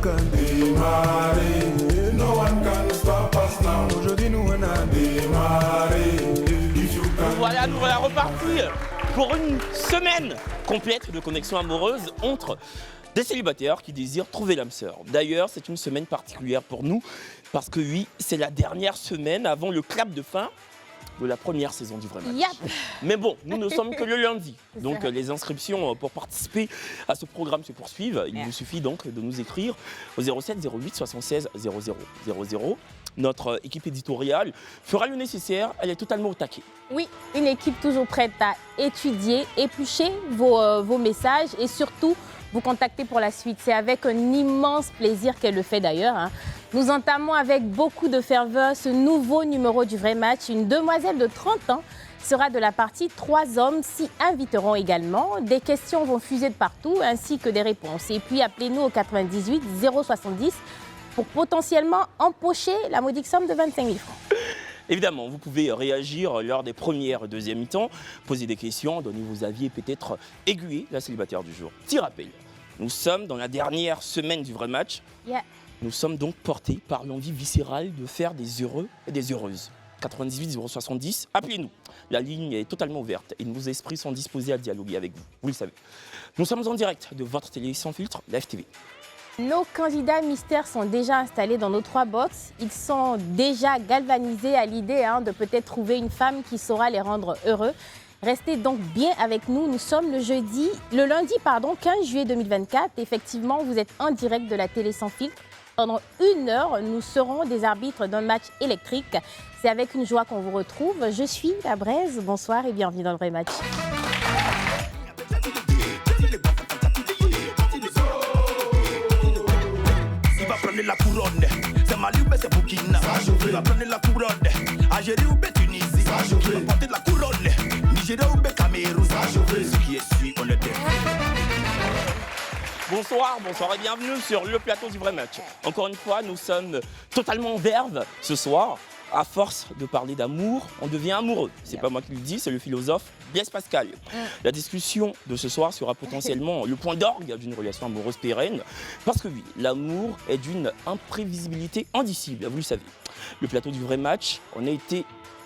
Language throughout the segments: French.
can démarrer. No one can stop us now. Aujourd'hui, nous, on a démarré. Voilà, nous voilà repartis pour une semaine complète de connexion amoureuse entre des célibataires qui désirent trouver l'âme sœur. D'ailleurs, c'est une semaine particulière pour nous parce que oui, c'est la dernière semaine avant le clap de fin de la première saison du Vrai Match. Yep. Mais bon, nous ne sommes que le lundi. Donc les inscriptions pour participer à ce programme se poursuivent. Il vous suffit donc de nous écrire au 07 08 76 00 00. Notre équipe éditoriale fera le nécessaire, elle est totalement au taquet. Oui, une équipe toujours prête à étudier, éplucher vos messages et surtout vous contacter pour la suite. C'est avec un immense plaisir qu'elle le fait d'ailleurs. Nous entamons avec beaucoup de ferveur ce nouveau numéro du Vrai Match. Une demoiselle de 30 ans sera de la partie. 3 hommes s'y inviteront également. Des questions vont fuser de partout ainsi que des réponses. Et puis appelez-nous au 98 070 pour potentiellement empocher la modique somme de 25 000 francs. Évidemment, vous pouvez réagir lors des premières et deuxièmes mi-temps, poser des questions, donner vos avis et peut-être aiguiller la célibataire du jour. Petit rappel, nous sommes dans la dernière semaine du Vrai Match. Yeah. Nous sommes donc portés par l'envie viscérale de faire des heureux et des heureuses. 98 070, appelez-nous. La ligne est totalement ouverte et nos esprits sont disposés à dialoguer avec vous. Vous le savez. Nous sommes en direct de votre télé sans filtre, Live TV. Nos candidats mystères sont déjà installés dans nos 3 box. Ils sont déjà galvanisés à l'idée de peut-être trouver une femme qui saura les rendre heureux. Restez donc bien avec nous. Nous sommes le lundi 15 juillet 2024. Effectivement, vous êtes en direct de la télé sans filtre. Pendant 1 heure, nous serons des arbitres d'un match électrique. C'est avec une joie qu'on vous retrouve. Je suis la Braise. Bonsoir et bienvenue dans le Vrai Match. La couronne, c'est Mali ou c'est Burkina. Il va prendre la couronne, Algérie ou Tunisie. Il va porter la couronne, Nigeria ou Cameroun. Ce qui est suivi, on le dit. Bonsoir et bienvenue sur le plateau du Vrai Match. Encore une fois, nous sommes totalement en verve ce soir. À force de parler d'amour, on devient amoureux. C'est pas moi qui le dis, c'est le philosophe Blaise Pascal. La discussion de ce soir sera potentiellement le point d'orgue d'une relation amoureuse pérenne. Parce que oui, l'amour est d'une imprévisibilité indicible, vous le savez. Le plateau du Vrai Match, on a été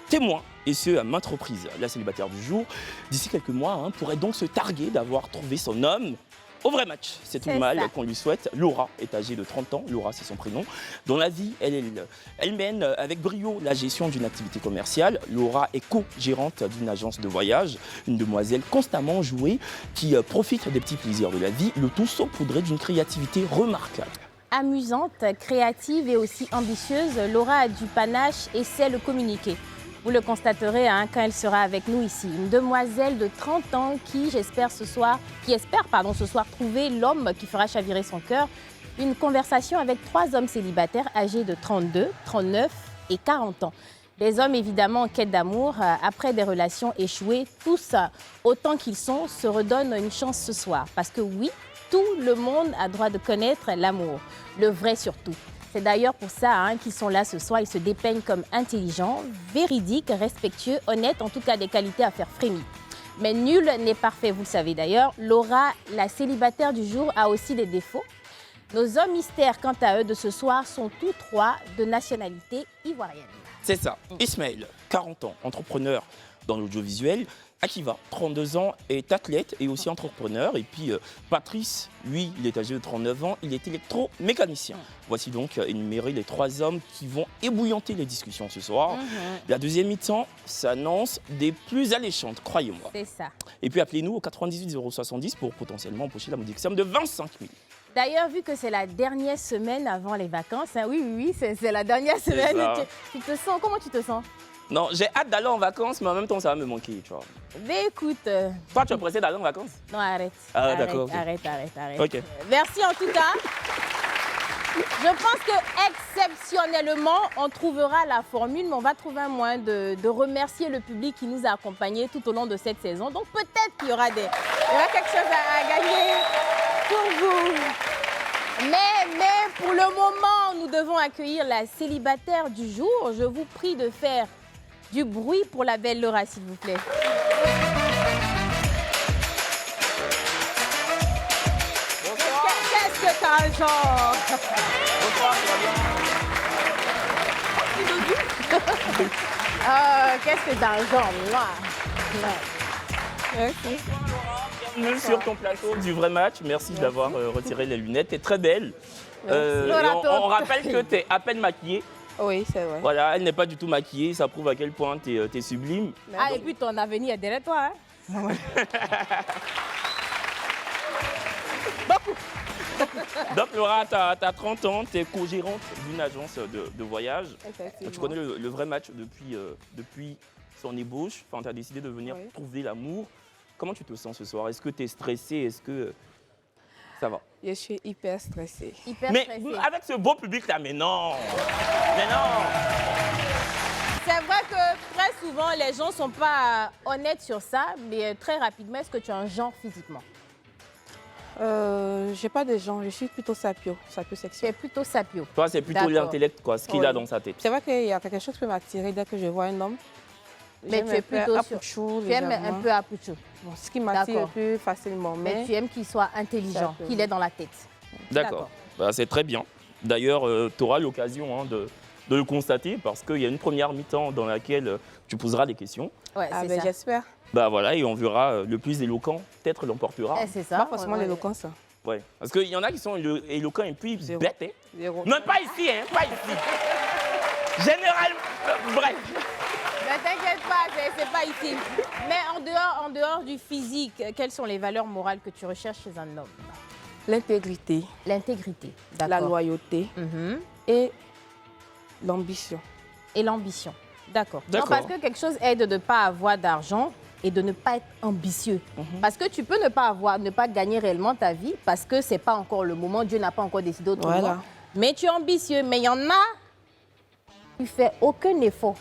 témoin, et ce à maintes reprises. La célibataire du jour, d'ici quelques mois, pourrait donc se targuer d'avoir trouvé son homme au Vrai Match. C'est tout le mal qu'on lui souhaite. Laura est âgée de 30 ans, Laura c'est son prénom. Dans la vie, elle mène avec brio la gestion d'une activité commerciale. Laura est co-gérante d'une agence de voyage, une demoiselle constamment jouée qui profite des petits plaisirs de la vie, le tout saupoudré d'une créativité remarquable. Amusante, créative et aussi ambitieuse, Laura a du panache et sait le communiquer. Vous le constaterez quand elle sera avec nous ici. Une demoiselle de 30 ans qui espère ce soir trouver l'homme qui fera chavirer son cœur. Une conversation avec 3 hommes célibataires âgés de 32, 39 et 40 ans. Des hommes évidemment en quête d'amour, après des relations échouées, tous, autant qu'ils sont, se redonnent une chance ce soir. Parce que oui, tout le monde a droit de connaître l'amour, le vrai surtout. C'est d'ailleurs pour ça qu'ils sont là ce soir. Ils se dépeignent comme intelligents, véridiques, respectueux, honnêtes, en tout cas des qualités à faire frémir. Mais nul n'est parfait, vous le savez d'ailleurs. Laura, la célibataire du jour, a aussi des défauts. Nos hommes mystères, quant à eux, de ce soir, sont tous 3 de nationalité ivoirienne. C'est ça. Ismaël, 40 ans, entrepreneur dans l'audiovisuel. Akiva, 32 ans, est athlète et aussi entrepreneur. Et puis Patrice, lui, il est âgé de 39 ans, il est électromécanicien. Voici donc énumérés les 3 hommes qui vont ébouillanter les discussions ce soir. La deuxième mi-temps s'annonce des plus alléchantes, croyez-moi. C'est ça. Et puis appelez-nous au 98 070 pour potentiellement empocher la modique somme de 25 000. D'ailleurs, vu que c'est la dernière semaine avant les vacances, oui, c'est la dernière semaine. Tu te sens, comment tu te sens? Non, j'ai hâte d'aller en vacances, mais en même temps, ça va me manquer, tu vois. Mais écoute... Toi, tu es pressé d'aller en vacances? Non, arrête. Ah, d'accord. Arrête. Ok. Merci en tout cas. Je pense que exceptionnellement, on trouvera la formule, mais on va trouver un moyen de remercier le public qui nous a accompagnés tout au long de cette saison. Donc peut-être qu'il y aura quelque chose à gagner pour vous. Mais pour le moment, nous devons accueillir la célibataire du jour. Je vous prie de faire du bruit pour la belle Laura, s'il vous plaît. Qu'est-ce que tu as d'argent. Bonsoir, ça va bien? Qu'est-ce que d'argent, moi? Bienvenue sur ton plateau du vrai match. Merci d'avoir retiré les lunettes. T'es très belle. Et on rappelle que t'es à peine maquillée. Oui, c'est vrai. Voilà, elle n'est pas du tout maquillée. Ça prouve à quel point t'es sublime. Ah, et puis ton avenir est derrière toi, hein? Donc Laura, tu as 30 ans, tu es co-gérante d'une agence de voyage. Effectivement. Tu connais le vrai match depuis son ébauche. Enfin, tu as décidé de venir Oui. trouver l'amour. Comment tu te sens ce soir? Est-ce que tu es stressée? Est-ce que ça va? Je suis hyper stressée. Hyper Mais stressé. avec ce beau public-là, mais non! Mais non! C'est vrai que très souvent, les gens ne sont pas honnêtes sur ça, mais très rapidement, est-ce que tu as un genre physiquement? J'ai pas de genre, je suis plutôt Tu sapiosexuel. es plutôt sapio. Toi, c'est plutôt D'accord. l'intellect, quoi, ce qu'il a Oui. dans sa tête. C'est vrai qu'il y a quelque chose qui peut m'attirer dès que je vois un homme. Mais J'aime tu es un peu plutôt apouchou, Tu aimes un légèrement. peu Apucho. Bon, ce qui m'attire D'accord. plus facilement, Mais mais tu aimes qu'il soit intelligent, Ça peut. qu'il ait dans la tête. D'accord. Bah, c'est très bien. D'ailleurs, tu auras l'occasion hein, de le constater parce qu'il y a une première mi-temps dans laquelle tu poseras des questions. Ouais, ah, c'est ben, ça. j'espère. Bah voilà, et on verra le plus éloquent, peut-être l'emportera. Eh, c'est ça. Pas forcément ouais, ouais. l'éloquence. Ouais. Parce qu'il y en a qui sont éloquents et puis Zéro. bêtes. Hein. Zéro. Non, pas ici, hein, pas ici. Généralement, bref. Ne t'inquiète pas, c'est pas ici. Mais en dehors du physique, quelles sont les valeurs morales que tu recherches chez un homme? L'intégrité, L'intégrité, d'accord. la loyauté Mhm. et l'ambition. Et l'ambition, d'accord. Non, D'accord. parce que quelque chose est de ne pas avoir d'argent et de ne pas être ambitieux. Parce que tu peux ne pas gagner réellement ta vie parce que c'est pas encore le moment, Dieu n'a pas encore décidé autrement. Voilà. Mais tu es ambitieux. Mais il y en a, tu fais aucun effort.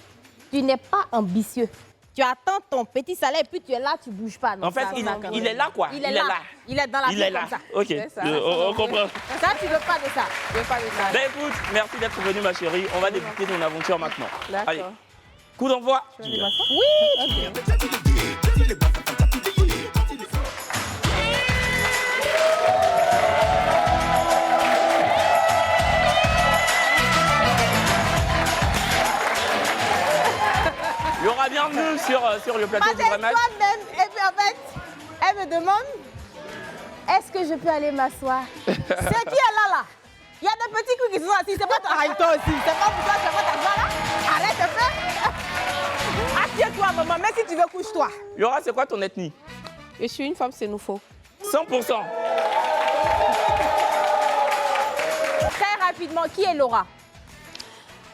Tu n'es pas ambitieux. Tu attends ton petit salaire et puis tu es là, tu bouges pas. Non, En fait, ça, il quand est même. là, quoi. Il est là. Il est dans la Il vie est là. comme ça. Ok, C'est ça. on comprend. Ça, tu veux pas de ça. Je veux pas de ça. Ben écoute, merci d'être venue, ma chérie. On va débuter ton aventure maintenant. Allez, D'accord. coup d'envoi. Laura, bienvenue sur le plateau du vrai match. Toi-même, et puis en fait, elle me demande est-ce que je peux aller m'asseoir? C'est qui est là? Il y a des petits coups qui sont assis, c'est pas toi. Ah, toi aussi, c'est pas pour toi, c'est pas t'asseoir là. Arrête de faire. Assieds-toi, maman, mais si tu veux, couche-toi. Laura, c'est quoi ton ethnie? Je suis une femme sénoufo. 100%. Très rapidement, qui est Laura?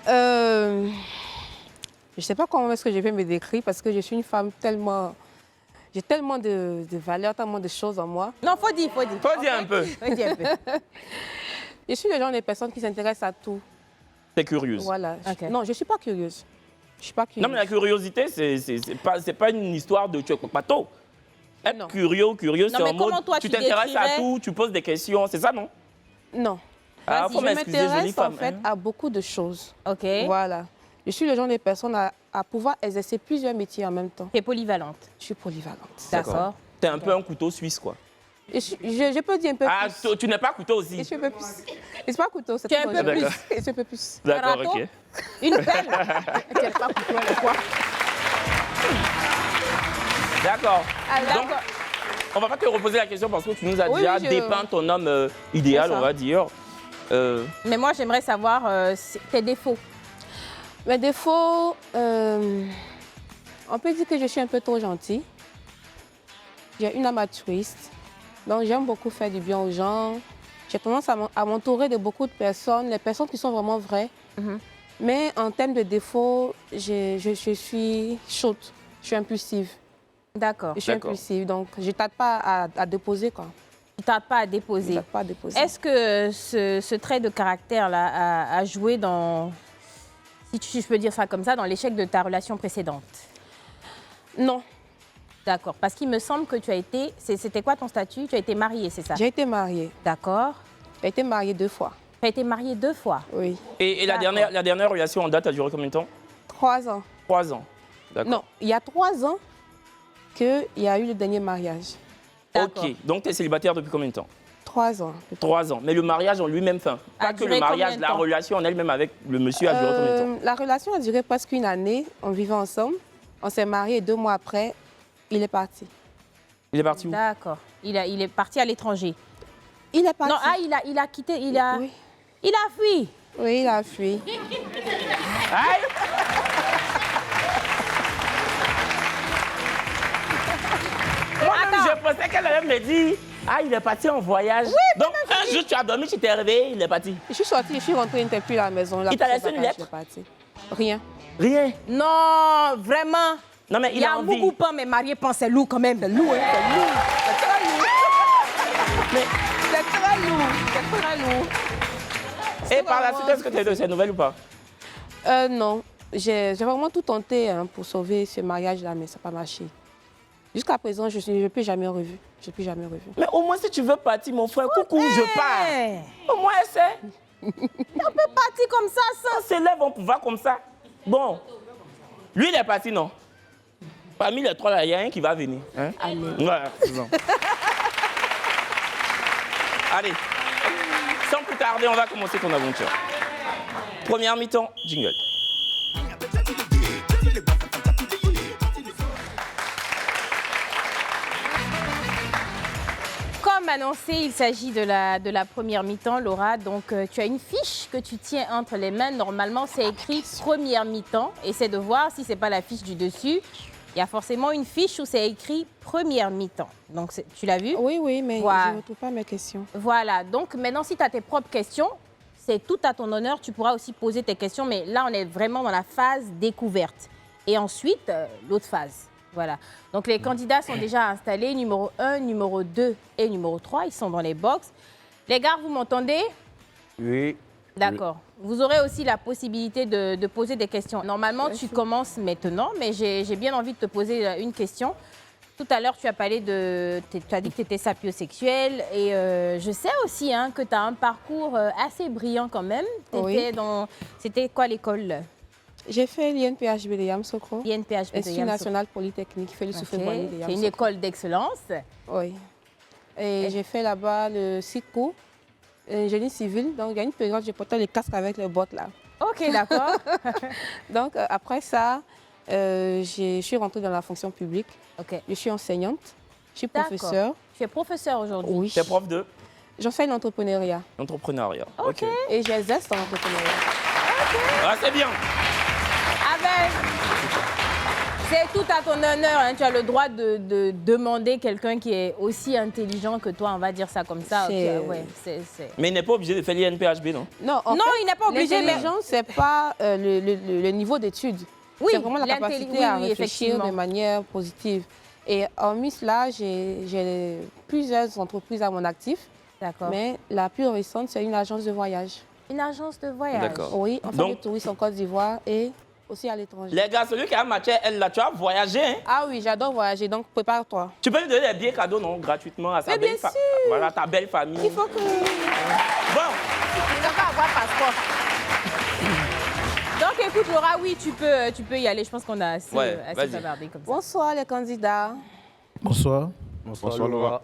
Je ne sais pas comment est-ce que je vais me décrire parce que je suis une femme tellement... J'ai tellement de valeurs, tellement de choses en moi. Non, faut dire. Faut dire un peu. Faut dire un peu. Je suis le genre de personne qui s'intéresse à tout. T'es curieuse. Voilà. Ok. Non, je ne suis pas curieuse. Je suis pas curieuse. Non, mais la curiosité, c'est pas une histoire de tu es pato. Être Non. curieux, Non, c'est mais en mode comment toi, tu tu t'intéresses à décrirais- tout, tu poses des questions, c'est ça, non? Non. Ah, Vas-y, faut Je m'excuser, jolie m'intéresse en femme. fait hein. à beaucoup de choses. Ok. Voilà. Je suis le genre de personne à pouvoir exercer plusieurs métiers en même temps. Tu es polyvalente. Je suis polyvalente. D'accord. T'es un peu un couteau suisse, quoi. Je peux dire un peu Ah, plus. tu n'es pas couteau Je aussi. suis un peu plus. C'est pas un couteau, c'est Tu es un peu dangereux. plus. Je suis un peu plus. D'accord, râteau? ok. Une pelle. Tu n'es pas pour toi, le quoi. D'accord. Ah, Donc, d'accord. on va pas te reposer la question parce que tu nous as Oui, déjà oui, je- dépeint ton homme idéal, C'est ça. on va dire. Mais moi, j'aimerais savoir tes défauts. Mes défauts, on peut dire que je suis un peu trop gentille. J'ai une âme altruiste. Donc, j'aime beaucoup faire du bien aux gens. J'ai tendance à m'entourer de beaucoup de personnes, les personnes qui sont vraiment vraies. Mhm. Mais en termes de défauts, je suis chaude. Je suis impulsive. D'accord. Je suis D'accord. impulsive. Donc, je ne tarde pas à déposer, quoi. Tu ne tardes pas à Je ne déposer. tarde pas à déposer. Est-ce que ce trait de caractère-là a joué dans, si je peux dire ça comme ça, dans l'échec de ta relation précédente? Non. D'accord. Parce qu'il me semble que tu as été... C'était quoi ton statut? Tu as été mariée, c'est ça? J'ai été mariée. D'accord. J'ai été mariée 2 fois. Tu as été mariée 2 fois. Oui. Et la D'accord. dernière relation en date a duré combien de temps? 3 ans. 3 ans. D'accord. Non, il y a 3 ans qu'il y a eu le dernier mariage. D'accord. Ok, donc tu es célibataire depuis combien de temps? 3 ans. 3 ans. Mais le mariage en lui-même, pas A que le duré mariage, combien de la temps? relation en elle-même avec le monsieur a duré combien de temps? La relation a duré presque 1 année. On vivait ensemble. On s'est mariés et 2 mois après, il est parti. Il est parti où? D'accord. Il est parti à l'étranger. Il est parti. Non, il a quitté, il a fui. Oui, il a fui. Aïe! Moi-même, je pensais qu'elle allait me dire, ah, il est parti en voyage. Oui, donc, un jour, tu as dormi, tu t'es réveillé, il est parti. Je suis sortie, je suis rentrée, il n'était plus à la maison. Il t'a laissé une lettre? Il est parti. Rien. Rien. Non, vraiment. Non, mais Il il y a a un envie. beaucoup pas, mais marié pense c'est lourd quand même. C'est lourd, hein, c'est lourd. C'est très lourd. Mais, C'est très lourd. C'est très lourd. et par la suite, est-ce que tu as eu de ces nouvelles ou pas? Non. J'ai vraiment tout tenté pour sauver ce mariage-là, mais ça n'a pas marché. Jusqu'à présent, je ne l'ai plus jamais revu. Je l'ai plus jamais revu. Mais au moins, si tu veux partir, mon frère, coucou, je pars. Au moins, essaie. On peut partir comme ça sans... On s'élève, on va comme ça. Bon. Lui, il est parti, non? Parmi les 3, là, il y a un qui va venir. Hein? Allez. Voilà, c'est bon. Allez. Sans plus tarder, on va commencer ton aventure. Première mi-temps, jingle. Comme annoncé, il s'agit de la première mi-temps, Laura. Donc, tu as une fiche que tu tiens entre les mains. Normalement, c'est écrit première mi-temps. Essaie de voir si ce n'est pas la fiche du dessus. Il y a forcément une fiche où c'est écrit première mi-temps. Donc, tu l'as vu? Oui, mais Voilà. je ne retrouve pas mes questions. Voilà. Donc, maintenant, si tu as tes propres questions, c'est tout à ton honneur. Tu pourras aussi poser tes questions. Mais là, on est vraiment dans la phase découverte. Et ensuite, l'autre phase. Voilà. Donc, les candidats sont déjà installés. Numéro 1, numéro 2 et numéro 3. Ils sont dans les box. Les gars, vous m'entendez? Oui. D'accord. Vous aurez aussi la possibilité de poser des questions. Normalement, tu commences maintenant, mais j'ai bien envie de te poser une question. Tout à l'heure, tu as parlé de... Tu as dit que tu étais sapiosexuel. Et je sais aussi que tu as un parcours assez brillant quand même. Oui. C'était quoi l'école? J'ai fait l'INPHB de Yamoussoukro. INPHB de Institut Yamoussoukro. national polytechnique, Félix Houphouët-Boigny de C'est une Yamoussoukro. école d'excellence. Oui. Et j'ai fait là-bas le SICO, génie civil. Donc, il y a une période, j'ai porté les casques avec les bottes là. OK, d'accord. Donc, après ça, je suis rentrée dans la fonction publique. OK. Je suis enseignante. Je suis D'accord. professeure. Tu es professeur aujourd'hui. Oui. T'es prof de J'enseigne l'entrepreneuriat. l'entrepreneuriat. OK. Et j'exerce dans l'entrepreneuriat. Ah, c'est bien. C'est tout à ton honneur. Tu as le droit de demander quelqu'un qui est aussi intelligent que toi, on va dire ça comme ça. C'est- Ouais, c'est... Mais il n'est pas obligé de faire l'INPHB, non? Non, Non, il n'est pas obligé, mais... L'intelligence, ce n'est pas le niveau d'études. Oui, c'est vraiment la capacité à oui, réfléchir effectivement. de manière positive. Et hormis cela, j'ai plusieurs entreprises à mon actif. D'accord. Mais la plus récente, c'est une agence de voyage. Une agence de voyage. D'accord. Oui, on fait Donc- du tourisme en Côte d'Ivoire et aussi à l'étranger. Les gars, celui qui a matché, elle, là, tu as voyagé, hein? Ah oui, j'adore voyager, donc prépare-toi. Tu peux lui donner des billets cadeaux, non? Gratuitement à sa Mais bien belle sûr. Voilà, ta belle famille. Il faut que... Bon, Tu n'as pas avoir passeport. Donc, écoute, Laura, oui, tu peux y aller. Je pense qu'on a assez, Ouais, assez vas-y. bavardé comme ça. Bonsoir les candidats. Bonsoir. Bonsoir Laura.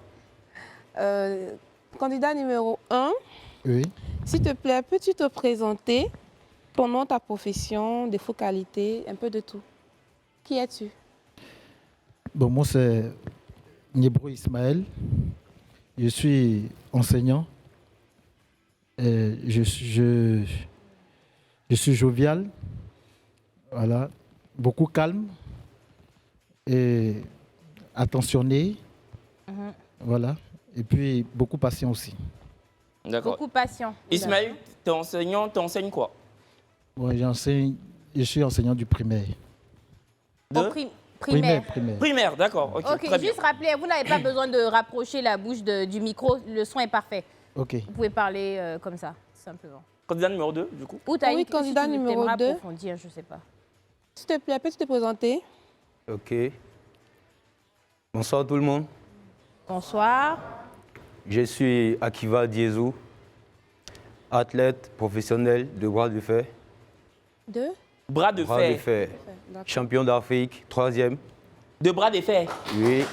Candidat numéro 1, Oui. s'il te plaît, peux-tu te présenter, ton nom, ta profession, des qualités, un peu de tout. Qui es-tu? Bon, moi, c'est Niebro Ismaël. Je suis enseignant. Et je suis jovial. Voilà. Beaucoup calme. Et attentionné. Voilà. Et puis, beaucoup patient aussi. d'accord. Beaucoup patient. Ismaël, t'es enseignant, t'enseignes quoi? Moi, je suis enseignant du primaire. De Primaire. Primaire. primaire, d'accord. Ok, Ok, très bien. juste rappeler, vous n'avez pas besoin de rapprocher la bouche du micro, le son est parfait. OK. Vous pouvez parler comme ça, simplement. Candidat numéro 2, du coup. Ou t'as Oui, une candidat si tu numéro t'aimeras 2. approfondir, je sais pas. S'il te plaît, peux-tu te présenter? Ok. Bonsoir tout le monde. Bonsoir. Je suis Akiva Diezou, athlète professionnel de bras de fer. Deux. Bras de Bras de fer. fer. D'accord. Champion d'Afrique, 3e. De bras de fer. Oui.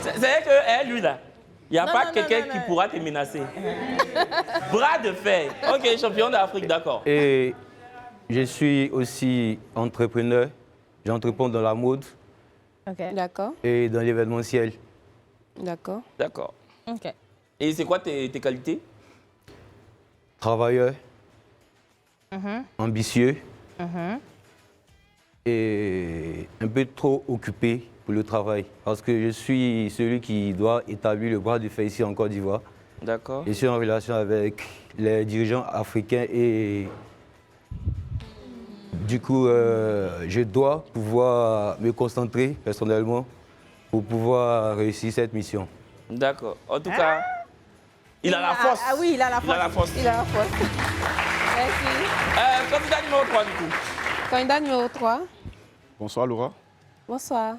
C'est que, lui là, il n'y a Non, pas non, quelqu'un non, qui non. pourra te menacer. Bras de fer. Ok, champion d'Afrique, d'accord. Et je suis aussi entrepreneur. J'entreprends dans la mode Ok. D'accord, et dans l'événementiel. d'accord. D'accord. Ok. Et c'est quoi tes qualités? Travailleur, Mhm. ambitieux Mhm. et un peu trop occupé pour le travail. Parce que je suis celui qui doit établir le bras de fer ici en Côte d'Ivoire. D'accord. Je suis en relation avec les dirigeants africains et du coup, je dois pouvoir me concentrer personnellement pour pouvoir réussir cette mission. D'accord. En tout cas, il a la force. Ah oui, il a la Il a la force. force. Il a la force. Merci. Candidat numéro 3 du coup. Candidat numéro 3. Bonsoir Laura, Bonsoir.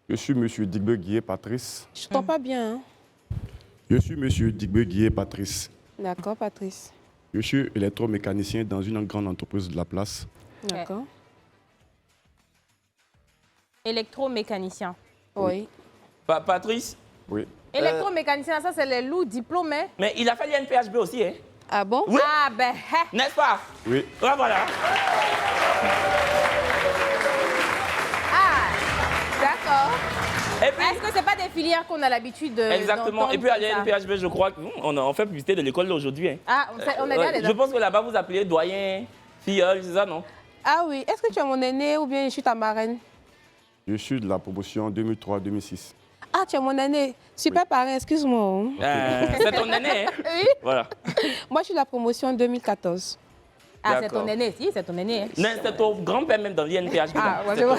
je suis Monsieur Digbe Guillet Patrice. Je ne t'entends pas bien. Hein? Je suis Monsieur Digbe Guillet Patrice. D'accord, Patrice. Je suis électromécanicien dans une grande entreprise de la place. D'accord. Électromécanicien. Oui. Patrice, Oui. Électromécanicien, ça c'est les loups diplômés. mais il a fait l'INPHB aussi, hein? Ah bon? Oui. Ah ben, hein. N'est-ce pas? Oui. Ah, voilà. Ah, d'accord. Et puis, Est-ce que c'est pas des filières qu'on a l'habitude de exactement. Et puis à d'entendre comme ça? l'INPHB, je crois qu'on a fait publicité de l'école aujourd'hui. Hein. Ah, on est bien Ouais, dedans. je pense que là-bas, vous appelez doyen, filleul, c'est ça, non? Ah oui. Est-ce que tu es mon aîné ou bien je suis ta marraine? Je suis de la promotion 2003-2006. Ah, tu es mon aîné. Super parrain, excuse-moi. C'est ton aîné, hein? Oui. Voilà. Moi, je suis de la promotion 2014. Ah, c'est D'accord. ton aîné, si, c'est ton aîné. Hein. Non, c'est ton grand-père même dans l'INPHB. Ah, ouais, C'est je vois.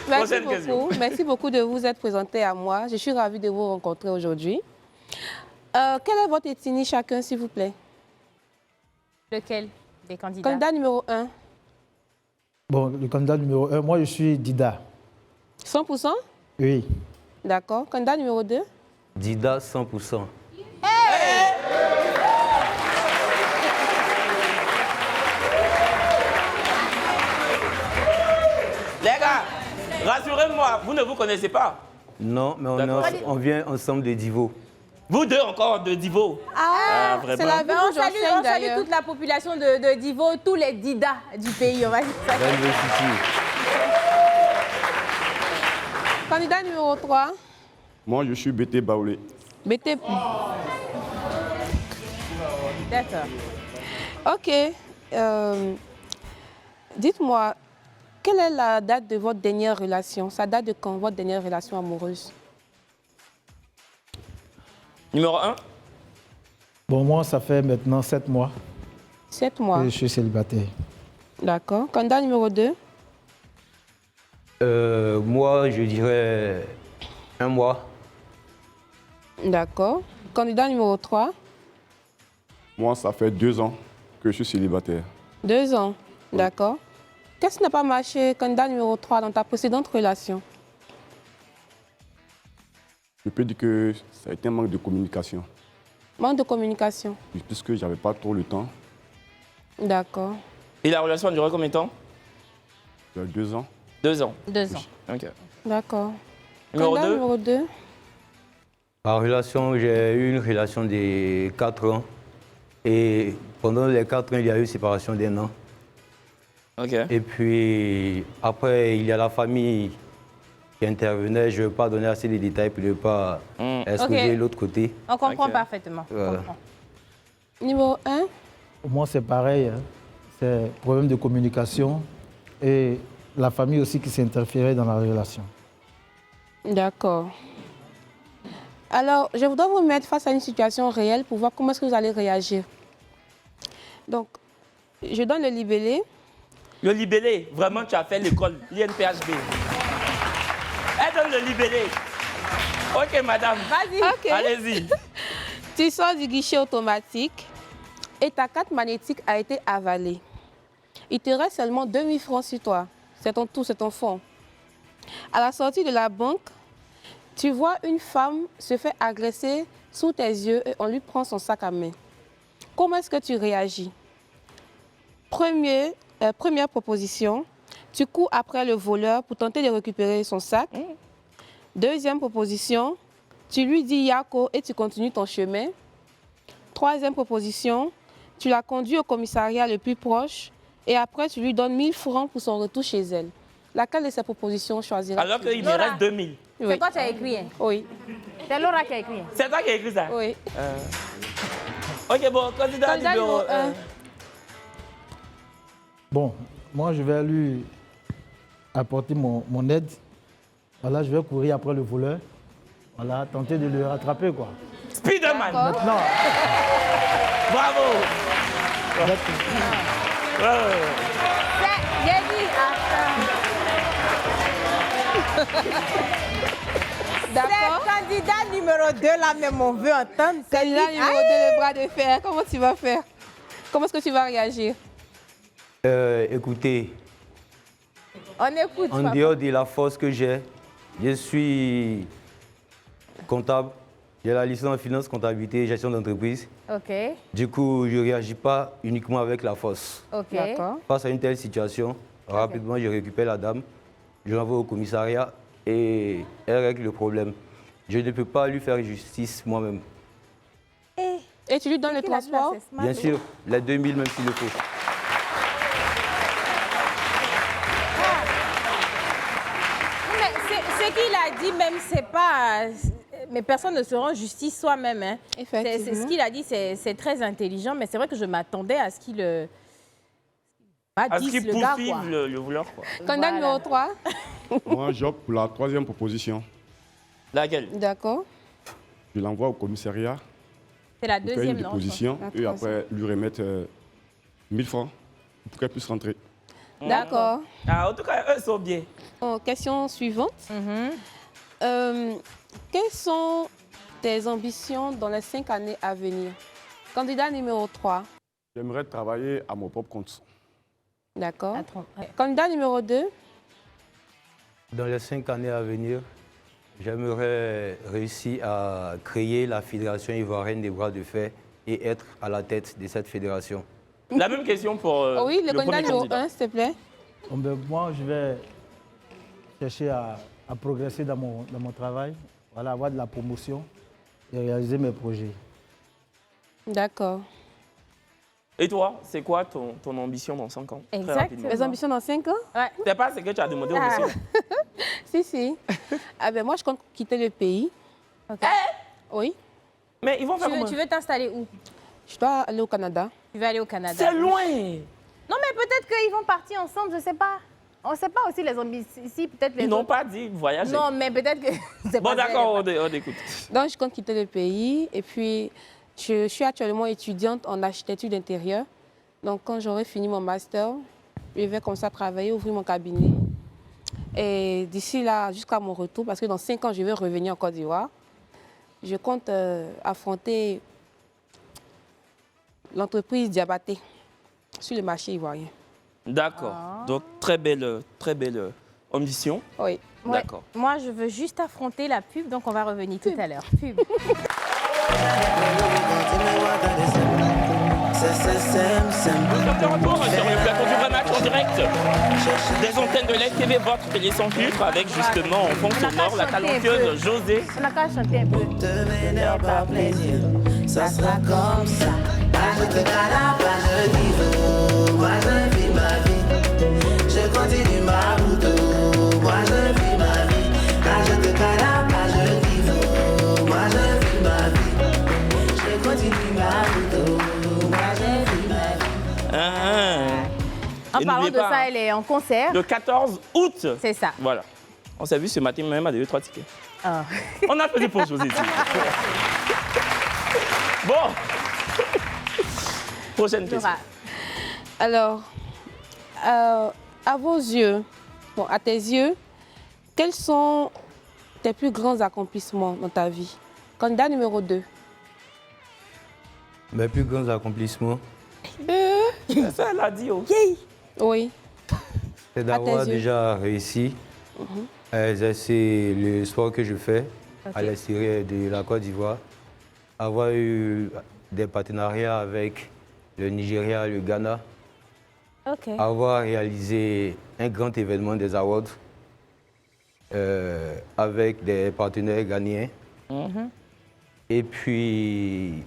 Merci Prochaine question. beaucoup. Merci beaucoup de vous être présenté à moi. Je suis ravie de vous rencontrer aujourd'hui. Quelle est votre ethnie chacun, s'il vous plaît? Lequel des candidats? Candidat numéro 1. Bon, le candidat numéro 1, moi je suis Dida. 100%? Oui. D'accord. Candidat numéro 2? Dida 100%. Les gars, rassurez-moi, vous ne vous connaissez pas. Non, mais D'accord. on vient ensemble de Divo. Vous deux encore de Divo. Ah, vraiment. c'est la vie Ben, où on salue j'enseigne d'ailleurs. toute la population de Divo, tous les Didas du pays. On va dire ça. Railway City. Candidat numéro 3. Moi, je suis BT Baoulé. BT. D'accord. Ok. Dites-moi, quelle est la date de votre dernière relation? Ça date de quand, votre dernière relation amoureuse? Numéro 1. Bon, moi, ça fait maintenant 7 mois 7 mois. que je suis célibataire. D'accord. Candidat numéro 2. Moi, je dirais 1 mois. D'accord. Candidat numéro 3. Moi, ça fait 2 ans que je suis célibataire. 2 ans. D'accord. Qu'est-ce qui n'a pas marché, candidat numéro 3, dans ta précédente relation? Je peux dire que ça a été un manque de communication, Manque de communication. puisque je n'avais pas trop le temps. D'accord. Et la relation a duré combien de temps? Il y a 2 ans. 2 ans. 2 ans. Ok. D'accord. Numéro Candidat 2. numéro 2. En relation, j'ai eu une relation de 4 ans. Et pendant les 4 ans, il y a eu séparation d'1 an. Ok. Et puis, après, il y a la famille qui intervenait. Je ne vais pas donner assez de détails pour ne pas exposer Ok. l'autre côté. On comprend Ok. parfaitement. On Voilà. comprend. Numéro 1. Moi, c'est pareil. Hein. C'est problème de communication et la famille aussi qui s'est interférée dans la relation. D'accord. Alors, je voudrais vous mettre face à une situation réelle pour voir comment est-ce que vous allez réagir. Donc, je donne le libellé. Le libellé, vraiment, tu as fait l'école, l'INPHB. Elle donne le libellé. Ok, madame. Vas-y. Ok. Allez-y. Tu sors du guichet automatique et ta carte magnétique a été avalée. Il te reste seulement 2000 francs sur toi. C'est ton tout, c'est ton fonds. À la sortie de la banque, tu vois une femme se faire agresser sous tes yeux et on lui prend son sac à main. Comment est-ce que tu réagis? Première proposition, Tu cours après le voleur pour tenter de récupérer son sac. Deuxième proposition, tu lui dis Yako et tu continues ton chemin. Troisième proposition, tu la conduis au commissariat le plus proche et après tu lui donnes 1000 francs pour son retour chez elle. Laquelle de ces propositions choisiras-tu? Alors qu'il me Laura. reste 2000. C'est Oui. toi qui as écrit. Hein? Oui. C'est Laura qui a écrit. C'est toi qui as écrit ça? Oui. Ok, bon, candidat Candidat numéro numéro 1. un. Bon, moi, je vais lui apporter mon aide. Voilà, je vais courir après le voleur. Voilà, tenter de le rattraper, quoi. Spider-Man. Maintenant, Bravo. Ouais, ouais, ouais. J'ai dit, D'accord. C'est candidat numéro 2, là même, on veut entendre. C'est Candidat dit, numéro 2, le bras de fer. Comment tu vas faire? Comment est-ce que tu vas réagir? Écoutez, on écoute. en papa. dehors de la force que j'ai, je suis comptable. J'ai la licence en finance, comptabilité et gestion d'entreprise. OK, Du coup, je ne réagis pas uniquement avec la force. OK. D'accord. Face à une telle situation, rapidement, je récupère la dame, je l'envoie au commissariat et elle règle le problème. Je ne peux pas lui faire justice moi-même. Et tu lui donnes le Qu'il a dit là, transport? c'est smart. Bien sûr, les 2000 même s'il le faut. Mais ce qu'il a dit, même, c'est pas. Mais personne ne se rend justice soi-même. Hein. Effectivement. Ce qu'il a dit, c'est très intelligent, mais c'est vrai que je m'attendais à ce qu'il. À ce qu'il le gars, poursuive quoi. le voleur, quoi. Candidat Voilà. numéro 3. Moi, j'opte pour la troisième proposition. Laquelle? D'accord. Je l'envoie au commissariat C'est la pour faire une deuxième, non? déposition je et pense. après lui remettre 1000 francs pour qu'elle puisse rentrer. D'accord. Ah, en tout cas, eux sont bien. Question suivante. Quelles sont tes ambitions dans les 5 années à venir? Candidat numéro 3. J'aimerais travailler à mon propre compte. D'accord. Attends, ouais. Candidat numéro 2. Dans les 5 années à venir, j'aimerais réussir à créer la Fédération ivoirienne des bras de fer et être à la tête de cette fédération. La même question pour Oui, le candidat premier numéro candidat. 1, s'il te plaît. bon, ben, moi, je vais chercher à progresser dans mon travail, voilà, avoir de la promotion et réaliser mes projets. D'accord. Et toi, c'est quoi ton ambition dans 5 ans? Très Exactement. rapidement. Mes ambitions dans 5 ans? C'est pas ce que tu as demandé au Ah. monsieur. Si, si. Ah ben moi, je compte quitter le pays. Ok. Oui. Mais ils vont faire comment? Tu veux t'installer où? Je dois aller au Canada. Tu veux aller au Canada? C'est loin. Non, mais peut-être qu'ils vont partir ensemble, je sais pas. On ne sait pas aussi les ambitions. Ici, peut-être les Ils n'ont autres- pas dit voyager. Non, mais peut-être que. c'est Bon, pas d'accord, ça, on écoute. Donc, je compte quitter le pays. Et puis, je suis actuellement étudiante en architecture d'intérieur. Donc, quand j'aurai fini mon master, je vais commencer à travailler, ouvrir mon cabinet. Et d'ici là, jusqu'à mon retour, parce que dans 5 ans, je vais revenir en Côte d'Ivoire, je compte affronter l'entreprise Diabaté sur le marché ivoirien. D'accord. Donc, très belle ambition. Oui. Ouais. D'accord. Moi, je veux juste affronter la pub, donc on va revenir tout à l'heure. Pub. Nous sommes de retour sur le plateau du vrai match en direct des antennes de l'LTV, votre télé sans filtre, avec justement en fond sonore la talentueuse José. On a qu'à chanter un peu. Par plaisir, ça sera comme ça. Pas je te cala, pas je vive. Moi je vis ma vie. Je continue ma route. Moi je vis ma vie. Pas je te cala, pas je vive. Moi je vis ma vie. Je continue ma route. Moi je vis ma vie. En Et parlant n'oubliez de pas, ça, elle est en concert. Le 14 août. C'est ça. Voilà. On s'est vu ce matin même à 2-3 tickets. Ah. On a fait pour José. Bon. Prochaine question. Laura. Alors, à vos yeux, bon, à tes yeux, quels sont tes plus grands accomplissements dans ta vie? Candidat numéro 2. Mes plus grands accomplissements, Ça, elle a dit, ok. Oui. c'est d'avoir tes yeux. déjà réussi à exercer le sport que je fais à l'extérieur de la Côte d'Ivoire, avoir eu des partenariats avec le Nigeria, le Ghana, Ok. avoir réalisé un grand événement des awards avec des partenaires ghanéens. Et puis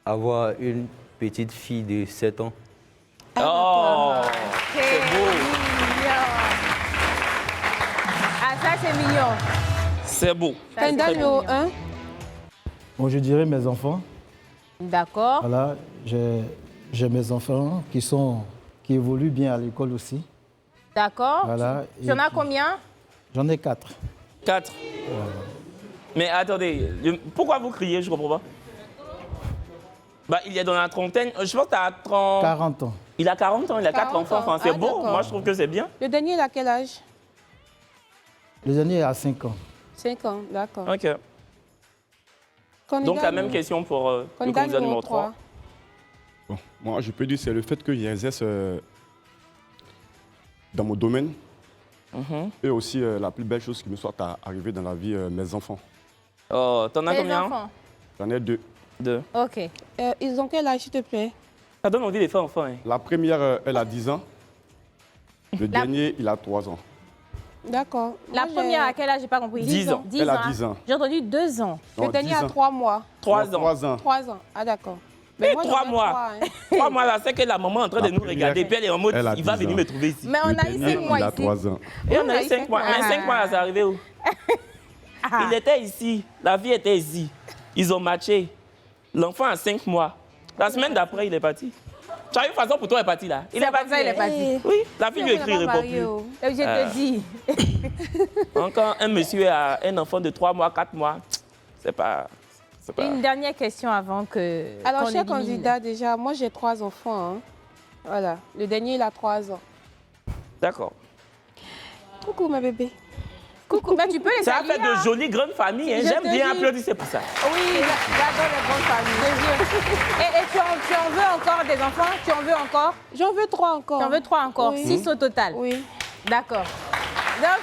avoir une petite fille de 7 ans. Oh, C'est beau. mignon. Ah, ça, c'est mignon. C'est beau. Ça, c'est Candidat très numéro mignon. 1. Bon, je dirais mes enfants. D'accord. Voilà, j'ai mes enfants qui évoluent bien à l'école aussi. D'accord. Voilà. Tu en as combien? J'en ai 4. 4. Mais attendez, pourquoi vous criez? Je comprends pas. Bah, il est dans la trentaine. Je pense que tu as 30... 40 ans. Il a 40 ans, il a 4 40 enfants. Enfin, ans. c'est Ah, beau. d'accord. Moi, je trouve que c'est bien. Le dernier, il a quel âge? Le dernier a 5 ans. 5 ans, d'accord. OK. Candidat Donc, la même numéro- question pour le candidat candidat numéro 3. Bon, moi, je peux dire que c'est le fait que j'exerce dans mon domaine. Et aussi, la plus belle chose qui me soit arrivée dans la vie, mes enfants. Oh, t'en as Tes combien? enfants? J'en ai 2. 2. Ok. Ils ont quel âge, s'il te plaît? Ça donne envie de faire enfant. Hein. La première, elle a 10 ans. Le dernier, il a 3 ans. D'accord. La Moi, première, j'ai- à quel âge? J'ai pas compris. 10 ans. Elle a 10 ans. J'ai entendu 2 ans. Le Non, dernier 10 a ans. 3 mois. 3 ans. 3 ans. 3 ans. Ah, d'accord. Mais moi, 3 j'en ai mois. 3, hein. 3 mois là, c'est que la maman est en train La de nous première, regarder. Puis elle est en mode, elle a il va 10 venir ans. me trouver ici. Mais on Le a eu dernier, 5 mois il a ici. 3 ans. Et on on a a eu eu 5 cinq mois. mois. Mais 5 mois là, c'est arrivé où? Il était ici. La vie était ici. Ils ont matché. L'enfant a 5 mois. La semaine d'après, il est parti. Tu as une façon pour toi, il est parti là. Il est parti. ça, il est parti. Oui, la fille lui écrit, il On ne n'a répond pas marié, plus. oh. Et je te dis. Encore un monsieur a un enfant de 3 mois, 4 mois. C'est pas. Une dernière question avant que. Alors, qu'on cher élimine. candidat, déjà, moi, j'ai 3 enfants. Hein. Voilà. Le dernier, il a 3 ans. D'accord. Coucou, ma bébé. Coucou, mais tu peux les Ça saluer. fait de jolies grandes familles. Hein. Je J'aime te bien dis. applaudir pour ça. Oui, j'adore les grandes familles. Et tu en veux encore des enfants? Tu en veux encore? J'en veux 3 encore. Tu en veux 3 encore? Oui. 6 au total? Oui. D'accord. Donc,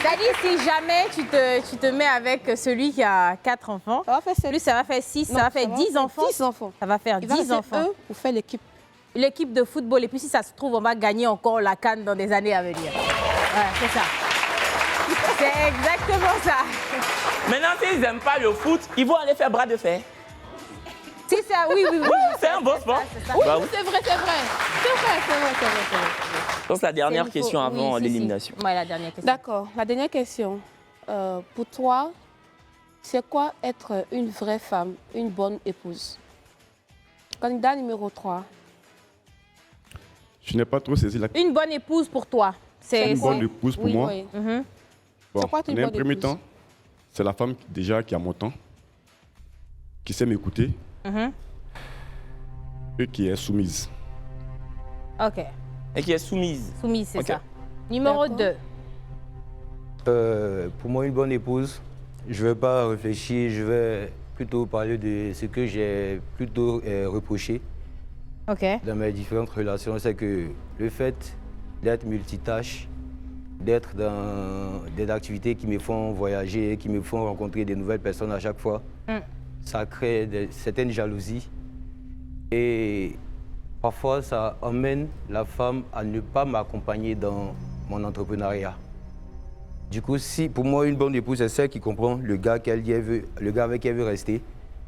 c'est-à-dire, si jamais tu te mets avec celui qui a 4 enfants, Ça va faire 7. lui, ça va faire 6, ça va faire 10 enfants. 10 enfants. Ça va faire Il va 10 rester enfants. un pour faire l'équipe. L'équipe de football. Et puis, si ça se trouve, on va gagner encore la CAN dans des années à venir. Voilà, c'est ça. C'est exactement ça. Maintenant, s'ils n'aiment pas le foot, ils vont aller faire bras de fer. Si ça, oui. C'est un beau sport. C'est ça. Bah oui. C'est vrai, c'est vrai. C'est vrai, c'est vrai, c'est vrai, c'est vrai. Donc, c'est la dernière C'est une question faux- avant oui, si, l'élimination. si. Ouais, la dernière question. D'accord. La dernière question. Pour toi, c'est quoi être une vraie femme, une bonne épouse? Candidat numéro 3. Je n'ai pas trop saisi la Une bonne épouse pour toi. C'est Une bonne épouse pour oui, moi. Oui. Mhm. Bon, C'est quoi une en un bonne premier épouse? temps, c'est la femme déjà qui a mon temps, qui sait m'écouter Mhm. et qui est soumise. Ok. Et qui est soumise. Soumise, c'est Ok. ça. Numéro D'accord. 2. Pour moi, une bonne épouse, je ne vais pas réfléchir, je vais plutôt parler de ce que j'ai plutôt reproché Ok. dans mes différentes relations. C'est que le fait d'être multitâche, d'être dans des activités qui me font voyager, qui me font rencontrer de nouvelles personnes à chaque fois, ça crée certaines jalousies. Et parfois, ça emmène la femme à ne pas m'accompagner dans mon entrepreneuriat. Du coup, si pour moi, une bonne épouse, c'est celle qui comprend le gars avec qui elle veut rester, qui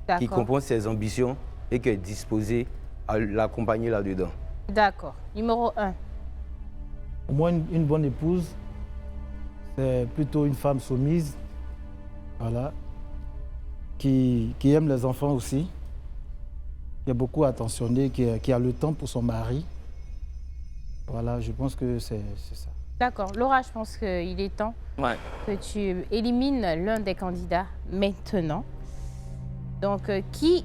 D'accord. comprend ses ambitions et qui est disposée à l'accompagner là-dedans. D'accord. Numéro 1. Pour moi, une bonne épouse, c'est plutôt une femme soumise, voilà, qui aime les enfants aussi, qui est beaucoup attentionnée, qui a le temps pour son mari. Voilà, je pense que c'est ça. D'accord. Laura, je pense qu'il est temps Ouais. que tu élimines l'un des candidats maintenant. Donc, qui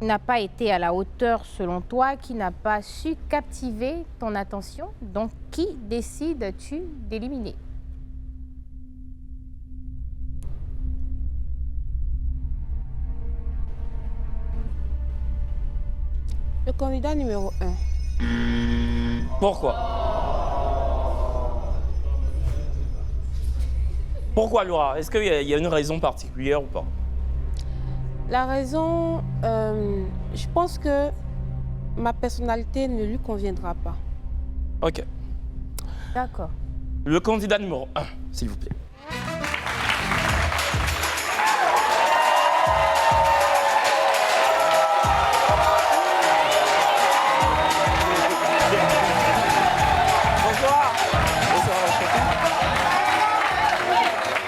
n'a pas été à la hauteur selon toi, qui n'a pas su captiver ton attention? Donc, qui décides-tu d'éliminer? Le candidat numéro 1. Pourquoi? Pourquoi, Laura? Est-ce qu'il y a une raison particulière ou pas? La raison, je pense que Ma personnalité ne lui conviendra pas. Ok. D'accord. Le candidat numéro 1, s'il vous plaît. Bonsoir. Bonsoir.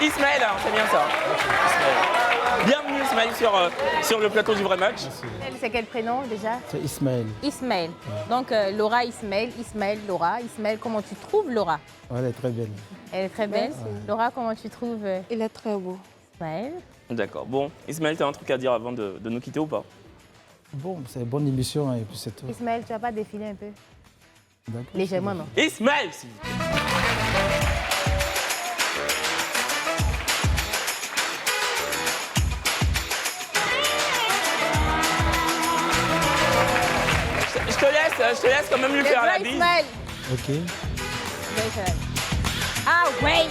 Ismaël, hein, c'est bien ça. Ismaël. Bienvenue Ismaël sur le plateau du vrai match. C'est quel prénom déjà? C'est Ismaël. Ismaël. Donc Laura, Ismaël, Ismaël, Laura. Ismaël, comment tu trouves Laura? Elle est très belle. Elle est très belle. Merci. Laura, comment tu trouves Il est très beau. Ismaël? D'accord. Bon, Ismaël, tu as un truc à dire avant de nous quitter ou pas? Bon, c'est une bonne émission et puis c'est tout. Ismaël, tu vas pas défiler un peu? D'accord. Légèrement, non? Ismaël, s'il vous plaît. Je te laisse quand même lui faire la bise. Ismaël. Ok. Ah ouais.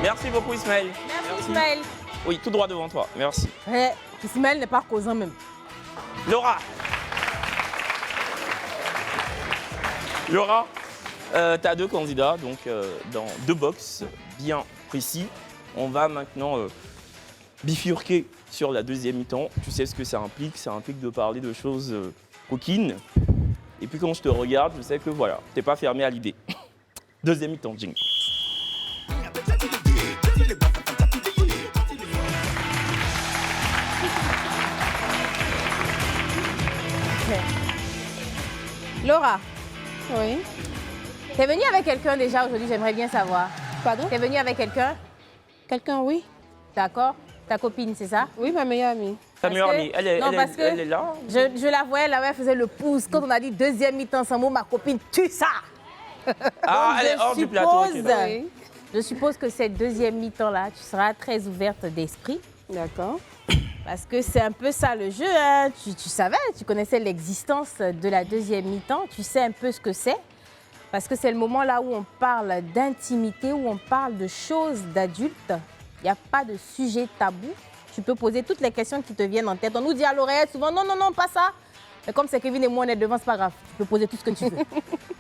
Merci beaucoup Ismaël. Merci Ismaël. Oui, tout droit devant toi. Merci. Ismaël n'est pas causant même. Laura. Laura, tu as deux candidats, donc dans deux box bien précis. On va maintenant bifurquer sur la deuxième mi-temps. Tu sais ce que ça implique de parler de choses coquines. Et puis quand je te regarde, je sais que voilà, t'es pas fermé à l'idée. Deuxième mi-temps, Jing. Laura, Oui. t'es venue avec quelqu'un déjà aujourd'hui, j'aimerais bien savoir. Pardon? T'es venue avec quelqu'un? Quelqu'un, oui. D'accord. Ta copine, c'est ça? Oui, ma meilleure amie. Ta meilleure amie, elle est là. Je la voyais là-bas, elle faisait le pouce. Quand on a dit deuxième mi-temps sans mot, ma copine tue ça. Ah, elle est hors du plateau. Ok, d'accord. Oui. Je suppose que cette deuxième mi-temps-là, tu seras très ouverte d'esprit. D'accord. Parce que c'est un peu ça le jeu. Hein. Tu savais, tu connaissais l'existence de la deuxième mi-temps. Tu sais un peu ce que c'est. Parce que c'est le moment là où on parle d'intimité, où on parle de choses d'adultes. Il n'y a pas de sujet tabou. Tu peux poser toutes les questions qui te viennent en tête. On nous dit à l'oreille souvent, non, non, non, pas ça. Mais comme c'est Kevin et moi, on est devant, c'est pas grave. Tu peux poser tout ce que tu veux.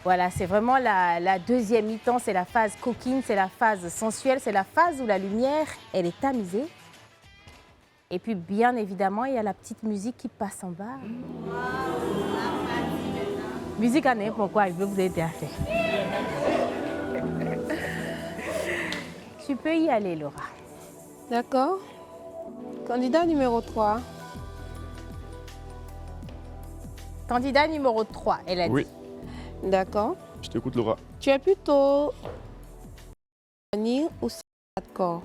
Voilà, c'est vraiment la deuxième mi-temps. C'est la phase coquine, c'est la phase sensuelle, c'est la phase où la lumière, elle est tamisée. Et puis, bien évidemment, il y a la petite musique qui passe en bas. Musique à n'importe quoi, je veux vous aider à faire. Tu peux y aller, Laura. D'accord. Candidat numéro 3. Candidat numéro 3, elle a dit. Oui, D'accord. je t'écoute Laura. Tu es plutôt vanille ou hardcore?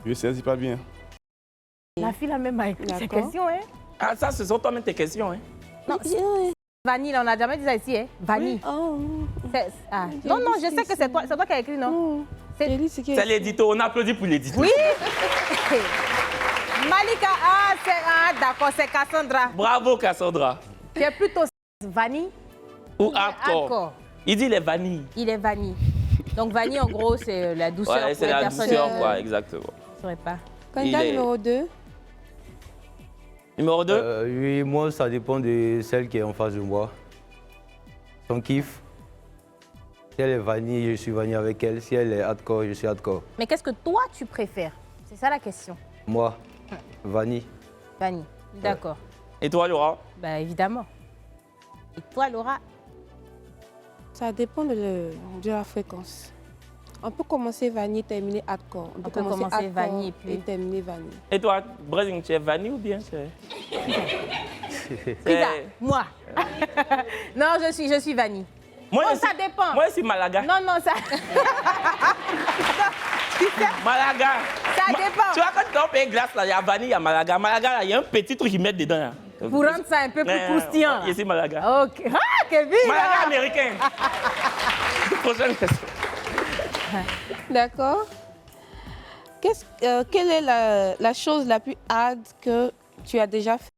Je ne saisis pas bien. La fille a même écrit ses D'accord. questions, hein. Ah, ça, ce sont toi-même tes questions. Hein. Non, vanille, on n'a jamais dit ça ici, hein. Vanille. Oh. Ah. Non, non, je sais que c'est toi qui as écrit, non? J'ai lu ce qui est- C'est l'édito, on applaudit pour l'édito. Oui. Malika, d'accord, c'est Cassandra. Bravo Cassandra. Tu es plutôt vanille Ou hardcore. Il dit les vanilles. Il est vanille. Donc vanille, en gros, c'est la douceur Ouais, pour c'est les la personnes douceur, qui quoi, exactement. ne sauraient pas. Candidat Il est- numéro 2. Numéro 2. Oui, moi, ça dépend de celle qui est en face de moi. Son kiff. Si elle est vanille, je suis vanille avec elle. Si elle est hardcore, je suis hardcore. Mais qu'est-ce que toi, tu préfères? C'est ça la question. Moi, vanille. Vanille. D'accord. Et toi, Laura? Bah évidemment. Et toi, Laura? Ça dépend de la fréquence. On peut commencer vanille, terminer hardcore. On peut commencer hardcore vanille et puis- terminer vanille. Et toi, Brésil, tu es vanille ou bien c'est... Pizza, moi. Non, je suis vanille. Moi, Oh, je ça suis- dépend. Moi, c'est Malaga. Non, non, ça... Malaga. Ça dépend. Tu vois, quand tu as un pays glace, là, il y a vanille, il y a Malaga. Malaga, là, il y a un petit truc qu'ils mettent dedans. Là. Pour rendre ça un peu plus croustillant. Ici, Malaga. Ok. Ah, Kevin! Malaga là. américain. Prochaine question. D'accord. Quelle est la chose la plus hard que tu as déjà fait?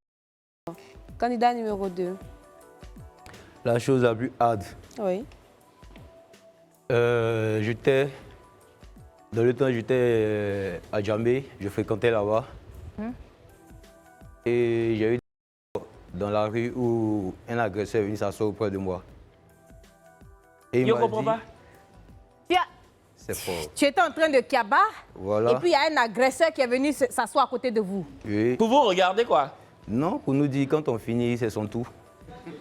Candidat numéro 2. La chose la plus hard. Oui. Dans le temps, j'étais à Djambé, je fréquentais là-bas. Et j'ai eu dans la rue où un agresseur est venu s'asseoir auprès de moi. Et il Je m'a comprends dit, pas. c'est fort. Tu étais en train de kiaba Voilà. et puis il y a un agresseur qui est venu s'asseoir à côté de vous. Oui. Pour vous regarder quoi? Non, pour nous dire quand on finit, c'est son tour. Je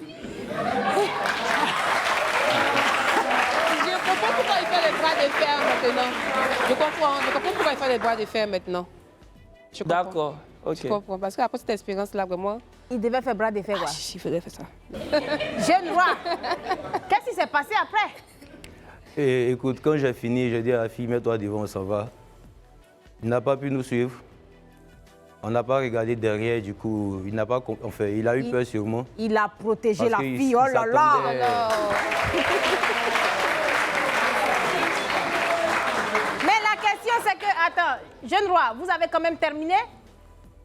comprends pourquoi il fait les bras de fer maintenant. Je comprends pourquoi il fait les bras de fer maintenant. Je comprends. D'accord, ok. Je comprends, parce qu'après cette expérience-là, vraiment... Il devait faire bras de fer, quoi. Il faisait faire ça. Jeune roi, qu'est-ce qui s'est passé après? Et écoute, quand j'ai fini, j'ai dit à la fille, mets-toi devant, on s'en va. Il n'a pas pu nous suivre. On n'a pas regardé derrière, du coup, il n'a pas... Enfin, il a eu peur sûrement. Il a protégé Parce la qu'il fille, oh là là! Mais la question c'est que, attends, jeune roi, vous avez quand même terminé?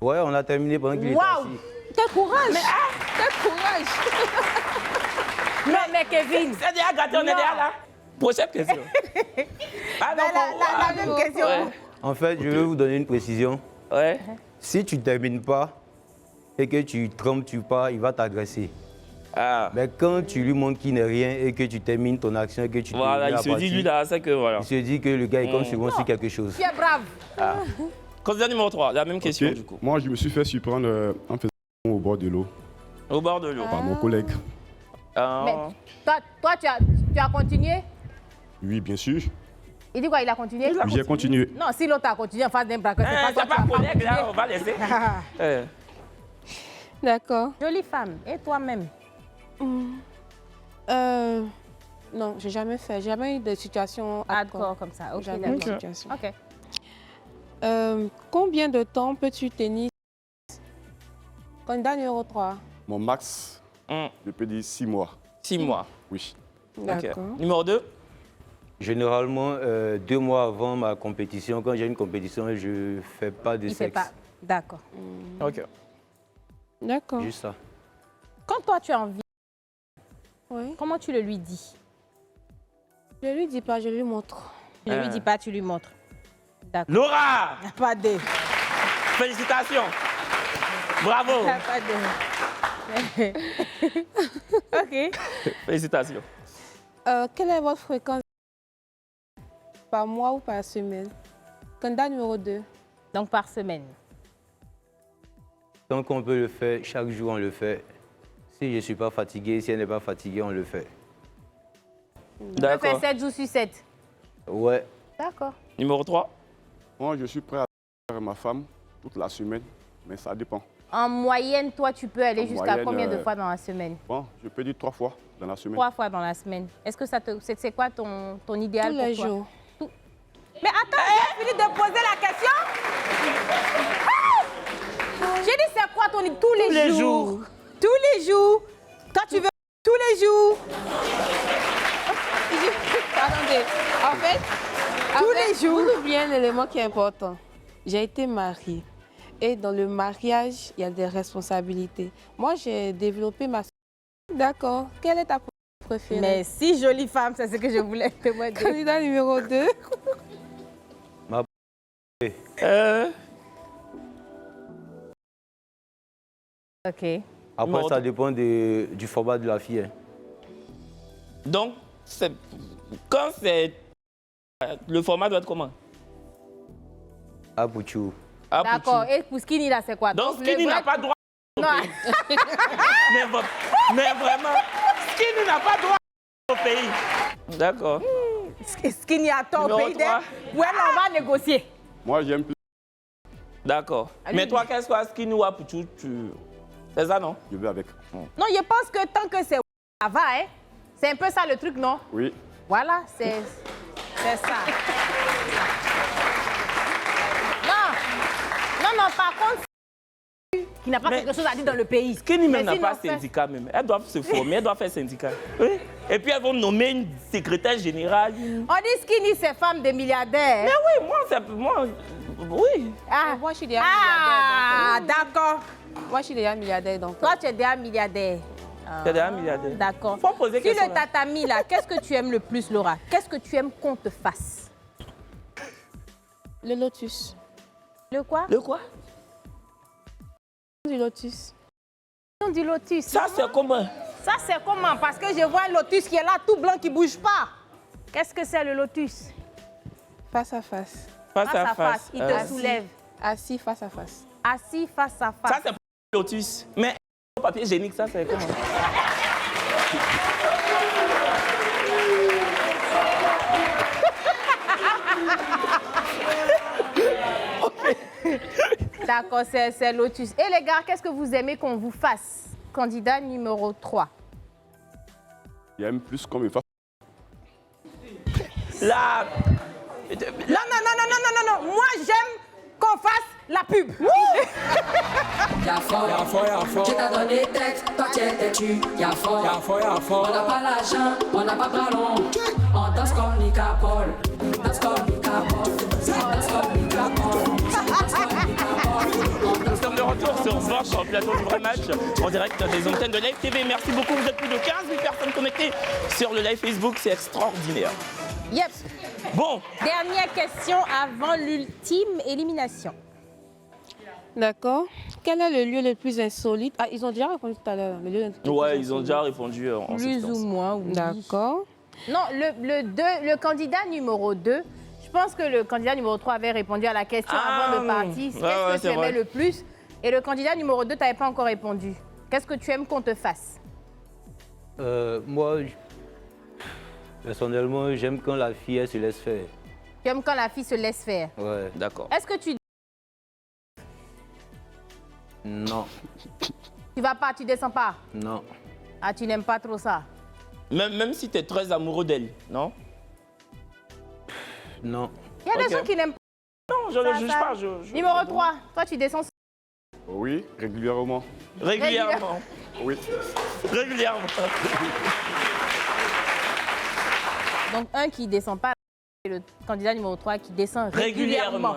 Ouais, on a terminé pendant qu'il était Waouh! assis. Quel courage! Mais quel courage! Non mais Kevin! C'est déjà gâté, on est déjà là. Prochaine question. Ah, non, La même question. Ouais. En fait, je vais vous donner une précision. Ouais. Si tu ne termines pas et que tu trompes, tu pars, il va t'agresser. Ah. Mais quand tu lui montres qu'il n'est rien et que tu termines ton action et que tu Voilà, il se dit lui là, c'est que voilà. Il se dit que le gars il compte sûrement sur quelque chose. Tu es brave. Ah. Candidat numéro 3, la même question Ok. du coup. Moi, je me suis fait surprendre en faisant au bord de l'eau Au bord de l'eau. par mon collègue. Mais toi tu as continué? Oui, bien sûr. Il dit quoi, il a continué? Oui, j'ai continué. Non, si l'autre a continué en face d'un braqueur, C'est c'est pas toi qui vas collègue là, continuer. on va laisser. D'accord. Jolie femme. Et toi-même? Non, j'ai jamais fait. J'ai jamais eu de situation hardcore comme ça. Ok, jamais eu de d'accord. situation. Ok. Combien de temps peux-tu tenir? Candidat numéro 3. Mon max, je peux dire 6 mois. 6 mois. Oui. D'accord. Numéro 2. Généralement, 2 mois avant ma compétition, quand j'ai une compétition, je ne fais pas de Il fait sexe. pas. D'accord. Ok. D'accord. Juste ça. Quand toi tu as envie, Oui. comment tu le lui dis? Je lui dis pas, je lui montre. Tu ne lui dis pas, tu lui montres. D'accord. Laura, Pas de. félicitations. Bravo. Pas de. Ok. Félicitations. Quelle est votre fréquence? Par mois ou par semaine? Candidat numéro 2. Donc par semaine. Tant qu'on peut le faire, chaque jour on le fait. Si je ne suis pas fatigué, si elle n'est pas fatiguée, on le fait. Tu peux D'accord. faire 7 jours sur 7. Ouais. D'accord. Numéro 3. Moi, je suis prêt à faire ma femme toute la semaine, mais ça dépend. En moyenne, toi, tu peux aller En jusqu'à moyenne, combien de fois dans la semaine? Bon, je peux dire 3 fois dans la semaine. 3 fois dans la semaine. Est-ce que c'est quoi ton idéal Tous pour les toi? jours. Mais attends, j'ai fini de poser la question. J'ai dit c'est quoi ton idéal? Tous les jours. Tous les jours. Toi, tu veux tous les jours. Attendez, en fait, les jours. vous oubliez un élément qui est important. J'ai été mariée. Et dans le mariage, il y a des responsabilités. Moi, j'ai développé ma... D'accord. Quelle est ta préférée? Mais si jolie femme, c'est ce que je voulais te demander. Candidat numéro 2. Ma Ok. Après, ça dépend du format de la fille. Hein. Donc, quand c'est... Le format doit être comment? Ah, Pouchou. D'accord. Et pour Skinny, là, c'est quoi? Donc, Skinny n'a pas droit. Non. mais vraiment, Skinny n'a pas droit au pays. D'accord. Skinny a tort au Numéro pays. 3. Ouais, on va négocier. Moi, j'aime plus. D'accord. Allez, Mais toi, qu'est-ce que Skinny ou Apuchu, c'est ça, non? Je vais avec. Non, je pense que tant que c'est ça va, hein. C'est un peu ça le truc, non? Oui. Voilà, c'est ça. Non, par contre, qui n'a pas quelque chose à dire dans le pays. Skinny même Mais n'a pas sinon, syndicat même. Elles doivent se former, elles doivent faire syndicat. Oui. Et puis elles vont nommer une secrétaire générale. On dit Skinny, c'est femme de milliardaires. Mais oui, moi, oui. Ah, moi, je suis déjà Ah, milliardaire. d'accord. Moi, je suis déjà milliardaire. Donc. Toi, tu es déjà milliardaire. T'es déjà milliardaire. D'accord. Faut poser Sur question, le là. tatami, là, qu'est-ce que tu aimes le plus, Laura? Qu'est-ce que tu aimes qu'on te fasse? Le lotus. Le quoi? Le quoi? Du lotus. Du lotus. Ça, c'est comment? Ça, c'est comment? Parce que je vois un lotus qui est là, tout blanc, qui ne bouge pas. Qu'est-ce que c'est le lotus? Face à face. Face à face. Il te soulève. Assis face à face. Assis face à face. Ça, c'est le lotus. Mais le papier hygiénique, ça, c'est comment? D'accord, c'est lotus. Et les gars, qu'est-ce que vous aimez qu'on vous fasse? Candidat numéro 3. J'aime plus qu'on me fasse. Là. Non. Moi, j'aime qu'on fasse la pub. Y'a fort. Qui t'a donné tête, toi tu es têtu. Y'a fort. On n'a pas l'argent, on n'a pas ballon. On danse comme Nika Paul. Nous sommes de retour sur Vox, sur le plateau du vrai match, en direct des antennes de Live TV. Merci beaucoup, vous êtes plus de 15 000 personnes connectées sur le live Facebook, c'est extraordinaire. Yep. Bon. Dernière question avant l'ultime élimination. D'accord. Quel est le lieu le plus insolite? Ah, ils ont déjà répondu tout à l'heure. Ouais, ils ont déjà répondu en Plus substance. ou moins, oui. D'accord. Non, le candidat numéro 2, je pense que le candidat numéro 3 avait répondu à la question avant de partir. Qu'est-ce que tu aimais le plus? Et le candidat numéro 2, tu n'avais pas encore répondu. Qu'est-ce que tu aimes qu'on te fasse? Moi, personnellement, j'aime quand la fille elle se laisse faire. Tu aimes quand la fille se laisse faire? Ouais. D'accord. Est-ce que tu... Non. Tu vas pas, tu descends pas? Non. Ah, tu n'aimes pas trop ça? Même si tu es très amoureux d'elle, non? Non. Il y a des gens qui n'aiment pas. Non, je ne juge pas. Numéro 3, toi tu descends. Oui, régulièrement. Régulièrement. Oui. Régulièrement. Donc un qui descend pas, et le candidat numéro 3 qui descend régulièrement.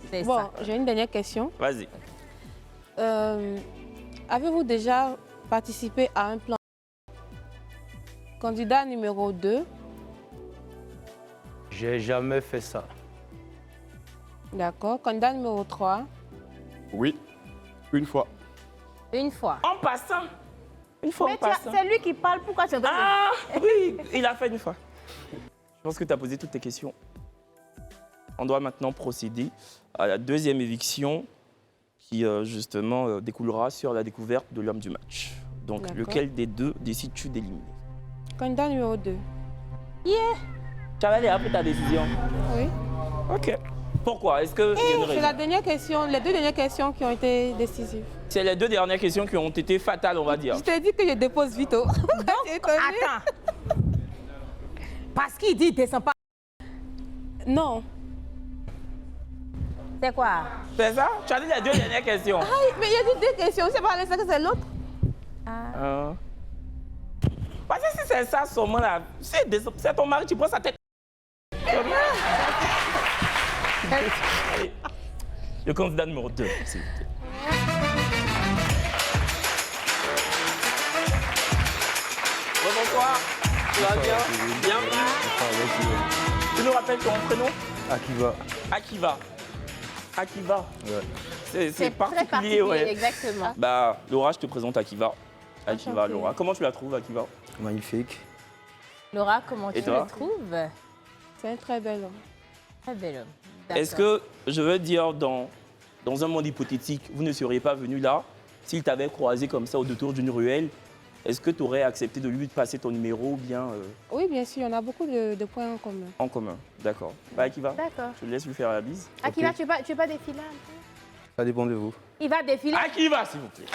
C'est bon, ça. j'ai une dernière question. Vas-y. Avez-vous déjà participé à un plan? Candidat numéro 2. J'ai jamais fait ça. D'accord. Candidat numéro 3. Oui, une fois. Une fois. En passant. Une fois Mais en passant. c'est lui qui parle, pourquoi tu es en train de... Ah oui, il a fait une fois. Je pense que tu as posé toutes tes questions. On doit maintenant procéder à la deuxième éviction qui justement découlera sur la découverte de l'homme du match. Donc lequel des deux décides-tu d'éliminer? Candidat numéro 2. Yeah. Tu avais après ta décision? Oui. Ok. Pourquoi? Est-ce que... C'est la dernière question, les deux dernières questions qui ont été décisives. C'est les deux dernières questions qui ont été fatales, on va dire. Je t'ai dit que je dépose vite. Donc, attends. Parce qu'il dit descends pas. Non. C'est quoi? C'est ça? Tu as dit les deux dernières questions. Ah, mais il y a dit deux questions, c'est pas ça que c'est l'autre. Parce que si c'est ça seulement là, c'est ton mari, tu prends sa tête. Le candidat numéro 2, s'il vous plaît. Bonsoir, tu vas bien? Bienvenue. Tu nous rappelles ton prénom? Akiva. Akiva. Akiva. Ouais. C'est particulier, ouais. Exactement. Bah, Laura, je te présente Akiva. Akiva, Laura. Comment tu la trouves, Akiva? Magnifique. Laura, comment tu le trouves? C'est un très bel homme. Très bel homme. Est-ce que, je veux dire, dans un monde hypothétique, vous ne seriez pas venu là, s'il t'avait croisé comme ça au détour d'une ruelle, est-ce que tu aurais accepté de lui passer ton numéro ou bien... Oui, bien sûr, on a beaucoup de points en commun. En commun, d'accord. Bah, Akiva, d'accord. Je te laisse lui faire la bise. Akiva, Okay. tu veux pas défiler un peu? Ça dépend de vous. Il va défiler. Akiva, s'il vous plaît.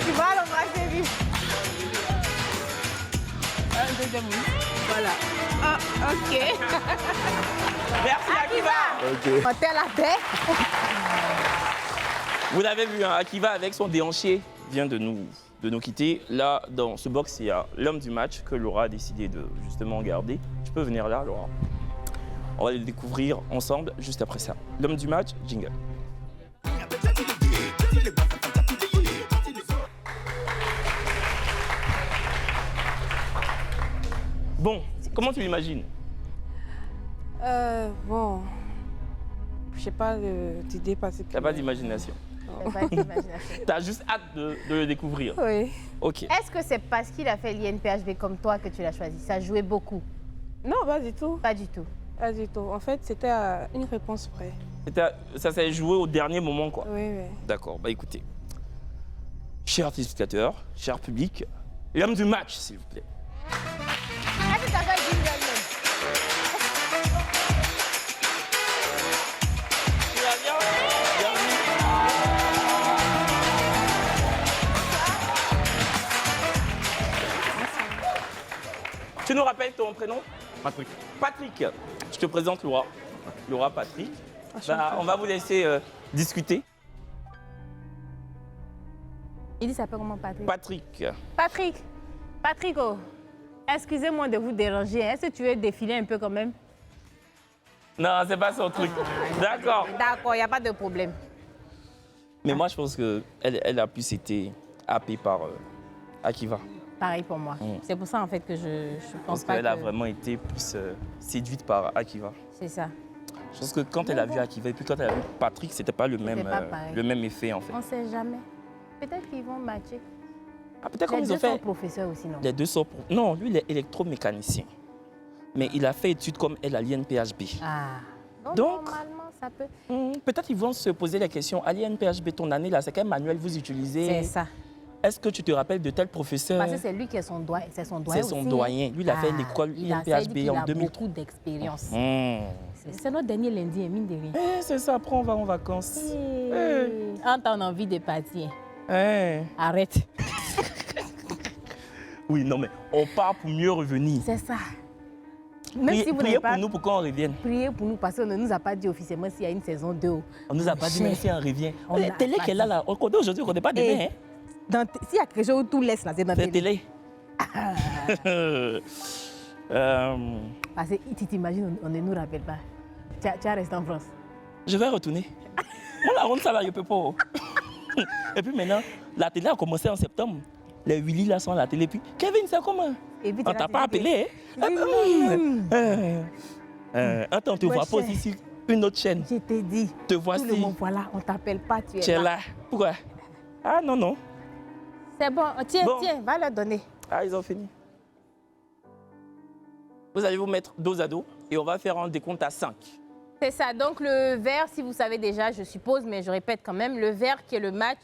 Tu vas l'embrasser vite. Un deuxième oui. Voilà. Ah, ok. Merci, Akiva. On t'a la paix. Vous l'avez vu, hein, Akiva avec son déhanché vient de nous quitter. Là, dans ce box, il y a l'homme du match que Laura a décidé de justement garder. Tu peux venir là, Laura. On va le découvrir ensemble juste après ça. L'homme du match, jingle. Bon, comment tu l'imagines? Bon, je sais pas d'idée parce que... T'as pas d'imagination? T'as juste hâte de le découvrir? Oui. Ok. Est-ce que c'est parce qu'il a fait l'INPHB comme toi que tu l'as choisi? Ça jouait beaucoup? Non, pas du tout. Pas du tout? Pas du tout. En fait, c'était à une réponse près. Ça s'est joué au dernier moment, quoi? Oui, oui. D'accord, bah écoutez. Chers téléspectateurs, cher public, l'homme du match, s'il vous plaît. Tu nous rappelles ton prénom? Patrick. Patrick. Je te présente Laura. Laura, Patrick. Bah, on va vous laisser discuter. Il dit ça s'appelle comment, Patrick? Patrick. Patrick. Patrick, oh. Excusez-moi de vous déranger. Est-ce que tu veux défiler un peu quand même? Non, c'est pas son truc. D'accord. D'accord, il n'y a pas de problème. Mais moi, je pense qu'elle a plus été happée par Akiva. Pareil pour moi. C'est pour ça en fait que je pense pas qu'elle que... a vraiment été plus séduite par Akiva. C'est ça. Je pense que quand elle a vu Akiva et puis quand elle a vu Patrick, c'était pas le même effet en fait. On sait jamais. Peut-être qu'ils vont matcher. Ah, peut-être comme les ils ont deux fait. sont professeurs aussi, non? Les deux sont non, lui il est électromécanicien. Mais il a fait études comme elle à l'INPHB. Ah. Donc, normalement, ça peut... peut-être qu'ils vont se poser la question, à l'INPHB, ton année là, c'est quel manuel vous utilisez? C'est ça. Est-ce que tu te rappelles de tel professeur? Parce que c'est lui qui est son doyen. C'est son doyen. C'est son doyen. Lui, il a fait l'école INPHB en 2000. Il a beaucoup d'expérience. C'est notre dernier lundi, mine de rien. C'est ça, après on va en vacances. Quand on a envie de partir, arrête. Oui, non, mais on part pour mieux revenir. C'est ça. Priez pour nous pour qu'on revienne. Priez pour nous parce qu'on ne nous a pas dit officiellement s'il y a une saison 2. On ne nous a pas dit même si on revient. La télé qu'elle a là, on connaît aujourd'hui, on ne connaît pas demain. S'il y a quelque chose où tout laisse là, c'est dans la télé. Parce que tu t'imagines, on ne nous rappelle pas. Tu as resté en France. Je vais retourner. On la rentre ça là, je peux pas. Et puis maintenant, la télé a commencé en septembre. Les Willy là sont à la télé. Puis Kevin, c'est comment? On t'a pas appelé. Attends, on te voit pas aussi sur une autre chaîne. Je t'ai dit. Te voici. Tout le monde, voilà, on t'appelle pas, tu es là. Tu es là. Pourquoi? Ah non, non. C'est bon, tiens, va leur donner. Ah, ils ont fini. Vous allez vous mettre dos à dos et on va faire un décompte à 5. C'est ça, donc le vert, si vous savez déjà, je suppose, mais je répète quand même, le vert qui est le match,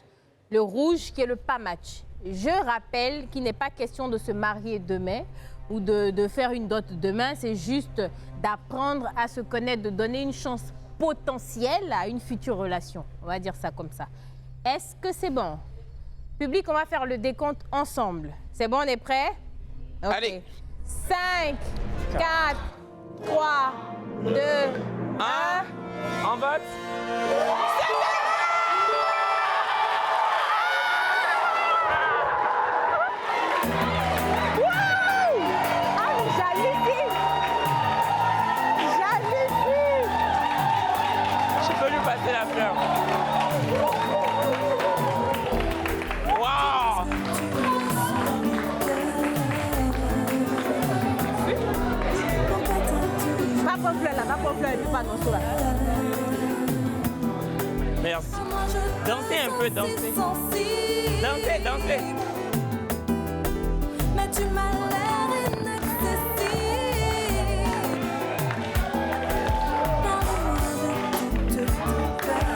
le rouge qui est le pas match. Je rappelle qu'il n'est pas question de se marier demain ou de faire une dot demain, c'est juste d'apprendre à se connaître, de donner une chance potentielle à une future relation. On va dire ça comme ça. Est-ce que c'est bon? Public, on va faire le décompte ensemble. C'est bon, on est prêts? Okay. Allez. 5, 4, 3, 2, 1. En vote. Je peux lui passer la fleur. Waouh! Merci. Dansez un peu, dansez. Dansez, dansez. Mais tu m'as l'air inaccessible. Parle-moi de tout cœur.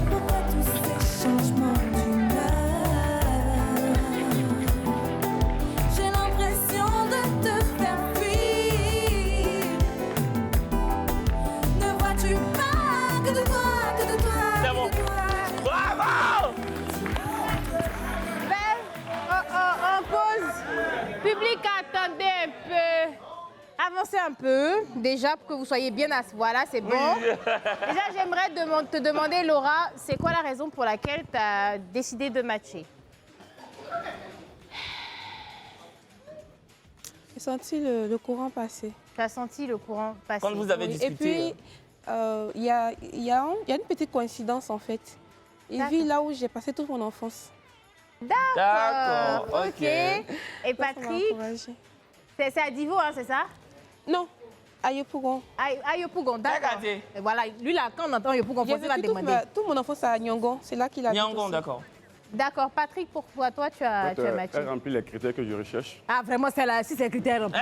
Pourquoi tous ces changements d'humeur? J'ai l'impression de te faire fuir. Ne vois-tu pas que de toi, que de toi, C'est bon. Bravo! On pause. Public, attendez un peu. Avancez un peu, déjà, pour que vous soyez bien à ce voilà, c'est bon. Oui. Déjà, j'aimerais te demander, Laura, c'est quoi la raison pour laquelle tu as décidé de matcher? J'ai senti le courant passer. Tu as senti le courant passer? Quand vous avez discuté. Et puis, il y a une petite coïncidence en fait. Il vit là où j'ai passé toute mon enfance. D'accord, ok. Et Patrick, c'est à Divo, hein, c'est ça? Non, à Yopougon. À Yopougon, d'accord. Et voilà, lui là, quand on entend Yopougon, il va demander. Tout mon enfance à Nyongon, c'est là qu'il a Nyongon, d'accord. D'accord, Patrick, pourquoi toi tu as matché? Elle remplit les critères que je recherche. Ah, vraiment, c'est là, si c'est critère rempli.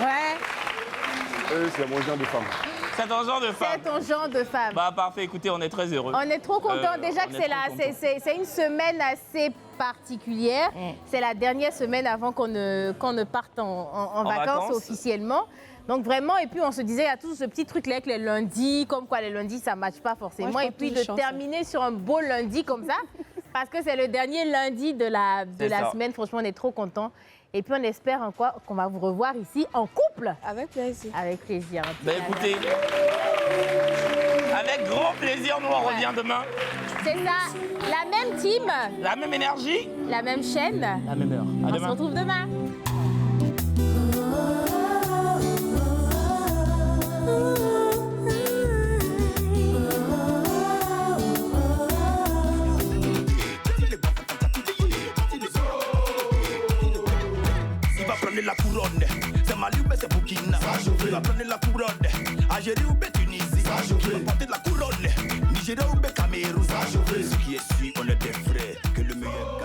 Ouais. C'est mon genre de femme. C'est ton genre de femme. C'est ton genre de femme. Bah parfait, écoutez, on est très heureux. On est trop contents. Déjà que c'est une semaine assez particulière. C'est la dernière semaine avant qu'on ne parte en vacances officiellement. Donc vraiment, et puis on se disait, il y a tout ce petit truc là avec les lundis, comme quoi les lundis ça ne matche pas forcément. Moi, et puis de terminer sur un beau lundi comme ça, parce que c'est le dernier lundi de la semaine. Franchement, on est trop contents. Et puis on espère encore qu'on va vous revoir ici en couple. Avec plaisir. Avec plaisir. Ben écoutez, avec grand plaisir, nous on revient demain. C'est ça, la même team. La même énergie. La même chaîne. La même heure. On se retrouve demain. La couronne, c'est Mali ou c'est Burkina. Tu vas prendre la couronne, Algérie ou Tunisie. Tu vas porter la couronne, Nigeria ou Cameroun. Ce qui est sûr, on est des frères, que le meilleur.